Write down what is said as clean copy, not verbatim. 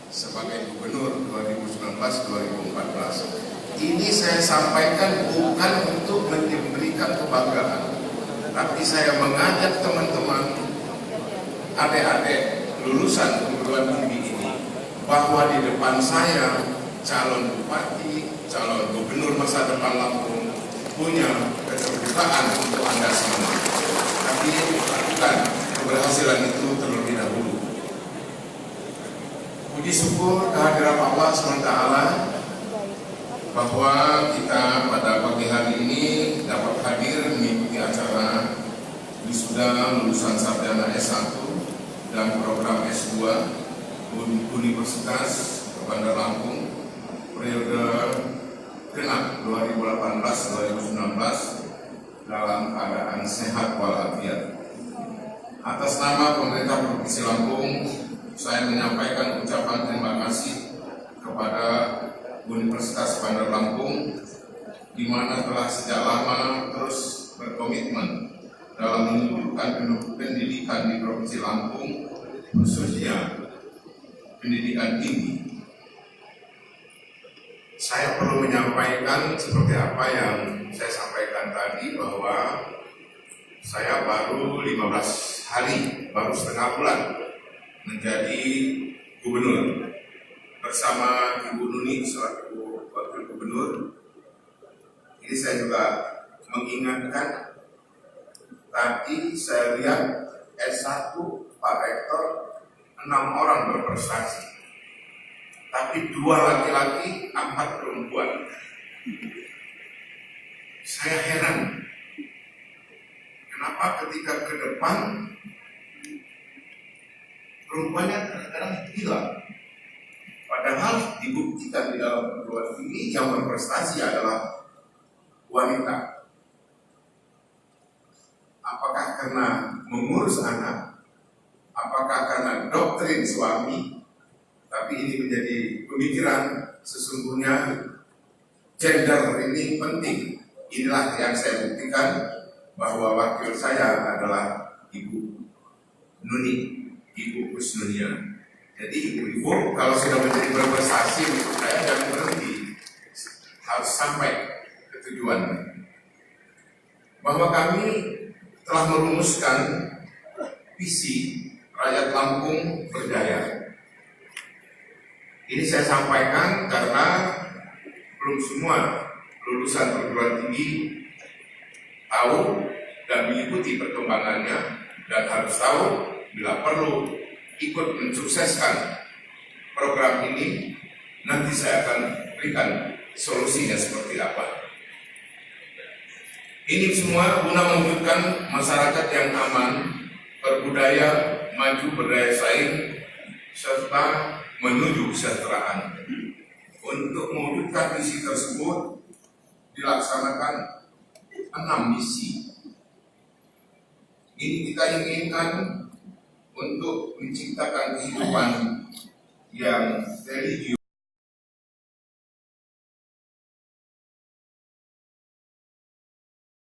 sebagai gubernur 2019-2014. Ini saya sampaikan bukan untuk memberikan kebanggaan, tapi saya mengajak teman-teman adik-adik lulusan perguruan tinggi ini bahwa di depan saya calon bupati, calon gubernur masa depan Lampung punya keterbukaan untuk Anda semua. Tapi lakukan keberhasilan itu terlebih dahulu. Puji syukur kehadiran Allah SWT bahwa kita pada pagi hari ini dapat hadir mengikuti acara wisuda lulusan sarjana S1 dan program S2 Universitas Bandar Lampung periode genap 2018-2019 dalam keadaan sehat walafiat. Atas nama pemerintah Provinsi Lampung, saya menyampaikan ucapan terima kasih kepada Universitas Bandar Lampung, di mana telah sejak lama terus berkomitmen dalam menunjukkan pendidikan di Provinsi Lampung, khususnya pendidikan tinggi. Saya perlu menyampaikan seperti apa yang saya sampaikan tadi, bahwa saya baru 15 hari, baru setengah bulan menjadi gubernur bersama Ibu Nuni selaku wakil gubernur. Ini saya juga mengingatkan, tadi saya lihat S1 Pak Rektor 6 orang berprestasi, tapi 2 laki-laki, 4 perempuan. Saya heran, kenapa ketika ke depan perempuannya kadang-kadang hilang. Padahal dibuktikan di dalam perguruan tinggi yang berprestasi adalah wanita. Apakah karena mengurus anak? Apakah karena doktrin suami? Tapi ini menjadi pemikiran, sesungguhnya gender ini penting. Inilah yang saya buktikan bahwa wakil saya adalah Ibu Nuni, Ibu Kusnunia. Jadi ibu-ibu kalau sudah menjadi berprestasi, saya jangan berhenti, harus sampai ke tujuan. Bahwa kami telah merumuskan visi rakyat Lampung berjaya. Ini saya sampaikan karena belum semua lulusan perguruan tinggi tahu dan mengikuti perkembangannya, dan harus tahu bila perlu ikut mensukseskan program ini. Nanti saya akan berikan solusinya seperti apa. Ini semua guna mewujudkan masyarakat yang aman, berbudaya, maju, berdaya saing, serta menuju kesejahteraan. Untuk mewujudkan visi tersebut dilaksanakan 6 misi. Ini kita inginkan untuk menciptakan kehidupan yang religius